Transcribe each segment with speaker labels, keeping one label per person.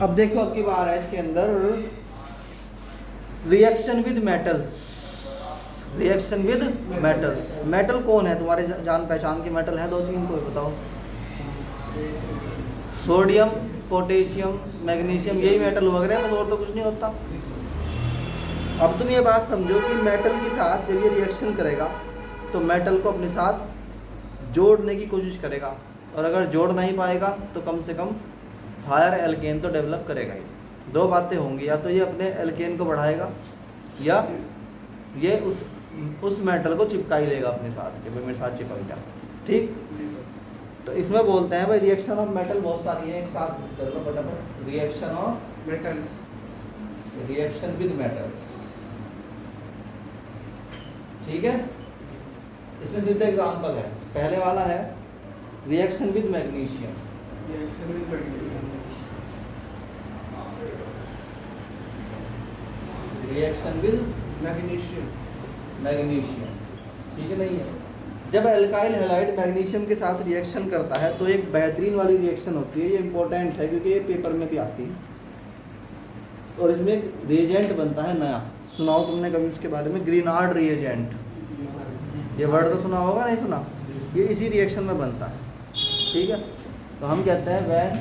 Speaker 1: अब देखो अब की बार है इसके अंदर reaction with metals. Reaction with metals. Metal कौन है तुम्हारे जान पहचान के मेटल है? दो तीन कोई बताओ। सोडियम, पोटेशियम, मैग्नीशियम, यही मेटल वगैरह है, और तो कुछ नहीं होता। अब तुम ये बात समझो कि मेटल के साथ जब ये रिएक्शन करेगा तो मेटल को अपने साथ जोड़ने की कोशिश करेगा, और अगर जोड़ नहीं पाएगा तो कम से कम हायर एल्केन तो डेवलप करेगा ही। दो बातें होंगी, या तो ये अपने एल्केन को बढ़ाएगा या ये उस मेटल को चिपका ही लेगा अपने साथ के, भाई मेरे साथ चिपक जा। ठीक, तो इसमें बोलते हैं भाई रिएक्शन ऑफ मेटल बहुत सारी है, एक साथ कर लो फटाफट। Reaction of
Speaker 2: metals,
Speaker 1: reaction with metals. ठीक है, इसमें सीधे एग्जांपल है। पहले वाला है reaction with magnesium.
Speaker 2: Reaction with magnesium,
Speaker 1: reaction with
Speaker 2: magnesium,
Speaker 1: magnesium. ठीक है, नहीं है। जब एल्काइल हैलाइड मैग्नीशियम के साथ रिएक्शन करता है तो एक बेहतरीन वाली रिएक्शन होती है। ये इंपॉर्टेंट है क्योंकि ये पेपर में भी आती है, और इसमें एक रिएजेंट बनता है नया। सुनाओ तुमने कभी उसके बारे में? Grignard reagent. ये वर्ड तो सुना होगा, नहीं सुना? ये इसी रिएक्शन में बनता है। ठीक है, तो हम कहते हैं when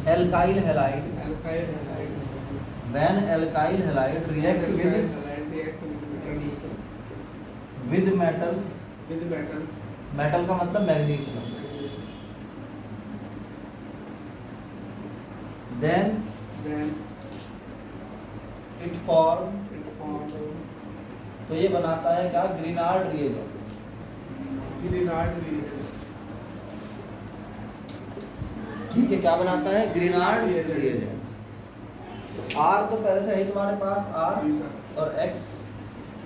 Speaker 1: alkyl halide,
Speaker 2: alkyl halide,
Speaker 1: when alkyl halide react with metal,
Speaker 2: with metal,
Speaker 1: metal का मतलब मैग्नीशियम, देन इट फॉर्म, तो ये बनाता है क्या? Grignard reagent. ठीक है, क्या बनाता है? Grignard reagent. आर तो पहले से है तुम्हारे पास, आर और एक्स,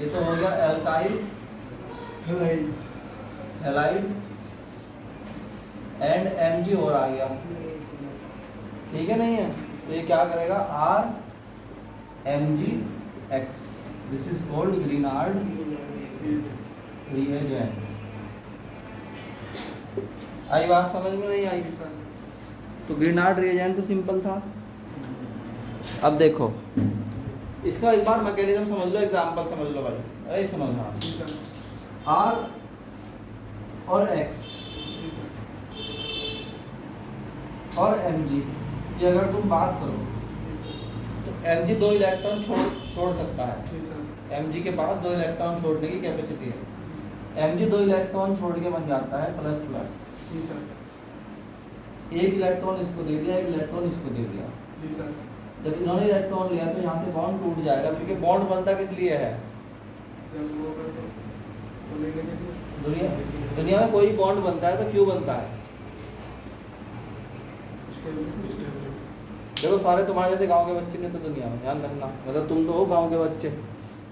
Speaker 1: ये तो हो गया एल्काइल हैलाइड, एंड एमजी और आ गया। ठीक है, नहीं है? तो ये क्या करेगा? R MG X, this is called Grignard reagent. आई बात समझ में? नहीं आई? तो ग्रीनार्ड रिएजेंट तो सिंपल था। अब देखो इसका एक बार मैकेनिज्म समझ लो, एग्जांपल समझ लो भाई। अरे सुनो हाँ, आर और एक्स और एमजी की अगर तुम बात करो तो एमजी 2 इलेक्ट्रॉन छोड़ सकता है। एमजी के पास 2 इलेक्ट्रॉन छोड़ने की कैपेसिटी है। एमजी 2 इलेक्ट्रॉन छोड़ के बन जाता है प्लस प्लस। एक इलेक्ट्रॉन इसको दे दिया, एक इलेक्ट्रॉन इसको दे दिया। जब इन्होंने इलेक्ट्रॉन लिया तो यहाँ से बॉन्ड टूट जाएगा, क्योंकि बॉन्ड बनता किस लिए है? दुनिया में कोई बॉन्ड बनता है तो क्यों बनता है? देखो सारे तुम्हारे जैसे गांव के बच्चे नहीं तो दुनिया में, ध्यान रखना। मतलब तुम तो हो गांव के बच्चे,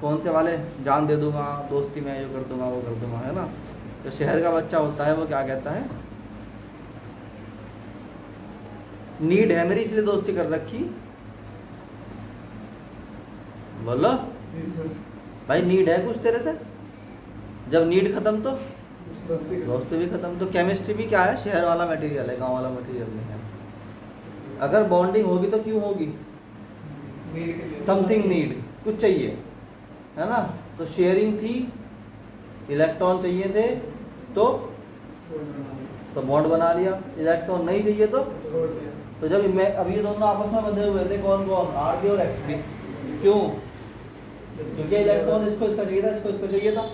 Speaker 1: कौन से वाले जान दे दूंगा, दोस्ती में जो कर दूंगा वो कर दूंगा, है ना? तो शहर का बच्चा होता है वो क्या कहता है? नीड है मेरी इसलिए दोस्ती कर रखी। बोलो भाई, नीड है कुछ तेरे से? जब नीड खत्म तो दोस्ती भी खत्म। तो केमिस्ट्री भी क्या है? शहर वाला मटेरियल है, गांव वाला मटेरियल नहीं है। अगर बॉन्डिंग होगी तो क्यों होगी? समथिंग नीड, कुछ चाहिए, है ना? तो शेयरिंग थी, इलेक्ट्रॉन चाहिए थे तो बॉन्ड बना लिया। इलेक्ट्रॉन नहीं चाहिए तो जब मैं अब ये दोनों आपस में बंधे हुए थे, कौन कौन? आर बी और एक्स बी। क्यों? क्योंकि इलेक्ट्रॉन इसको इसका चाहिए था, इसको इसको चाहिए था।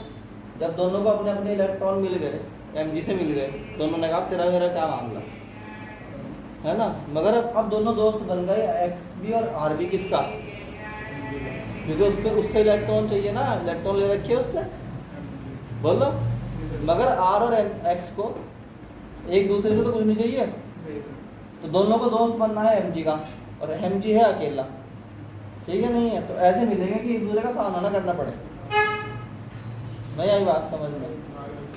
Speaker 1: जब दोनों को अपने अपने इलेक्ट्रॉन मिल गए, एमजी से मिल गए, दोनों ने कहा तेरा मेरा क्या मामला, है ना? मगर अब दोनों दोस्त बन गए, एक्स बी और आर बी। किसका? क्योंकि उससे इलेक्ट्रॉन चाहिए ना, इलेक्ट्रॉन ले रखिए उससे। बोलो, मगर आर और एक्स को एक दूसरे से तो कुछ नहीं चाहिए, तो दोनों को दोस्त बनना है एमजी का, और एमजी है अकेला। ठीक है, नहीं है? तो ऐसे मिलेंगे कि एक दूसरे का सामना ना करना पड़े। नहीं आई बात समझ में?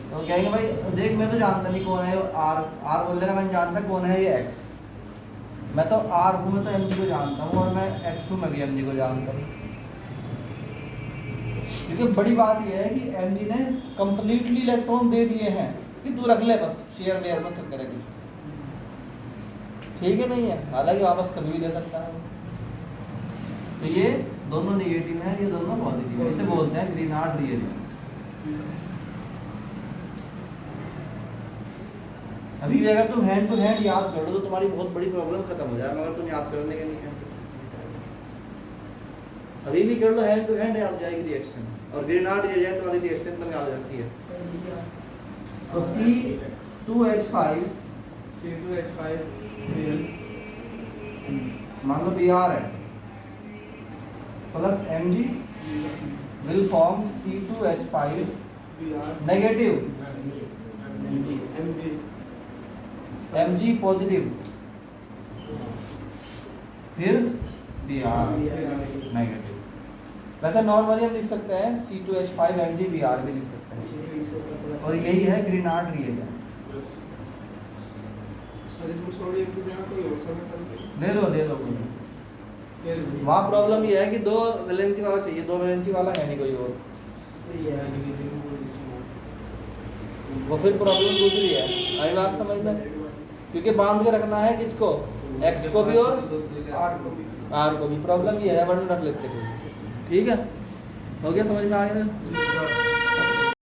Speaker 1: तो कहेंगे भाई देख मैं तो जानता नहीं कौन है आर बोलेगा मैं जानता कौन है ये एक्स। मैं तो आर हूँ, मैं तो एमजी को जानता हूँ, और मैं एक्स हूँ, मैं भी एमजी को जानता हूँ। क्योंकि बड़ी बात यह है कि एमजी ने कंप्लीटली इलेक्ट्रॉन दे दिए हैं कि तू रख ले, बस शेयर वेयर मत करे कुछ। ठीक है, नहीं है, हालांकि वापस कभी भी दे सकता है। तो ये दोनों नेगेटिव है, ये दोनों पॉजिटिव है, इसे बोलते हैं ग्रीनार्ड रिएजेंट। अभी भी अगर तुम हैंड टू हैंड याद कर लो तो तुम्हारी बहुत बड़ी प्रॉब्लम खत्म हो जाए, मगर तुम याद करने के नहीं है। अभी भी कर लो हैंड टू हैंड, याद हो जाएगी रिएक्शन, और ग्रीनार्ड रिएजेंट वाली रिएक्शन तुम्हें याद हो जाती है। तो C2H5
Speaker 2: C2H5Cl
Speaker 1: मान लो Br है plus Mg will form C2H5
Speaker 2: Br
Speaker 1: negative,
Speaker 2: Mg
Speaker 1: Mg positive, फिर Br नेगेटिव। वैसे नॉर्मली हम लिख सकते हैं C2H5 Mg Br भी लिख सकते हैं, और यही है ग्रीनार्ड रिएजेंट।
Speaker 2: और इसमें सोडियम की जगह कोई और समीकरण
Speaker 1: ले लो कोई। वहाँ प्रॉब्लम ये है कि दो वैलेंसी वाला चाहिए, दो वैलेंसी वाला है नहीं कोई और, वो फिर प्रॉब्लम दूसरी है। आई बात समझ में, क्योंकि बांध के रखना है किसको, एक्स को भी और आर को भी। प्रॉब्लम ये है, वर्णन रख लेते हैं। ठीक है, हो गया, समझ में आ गया।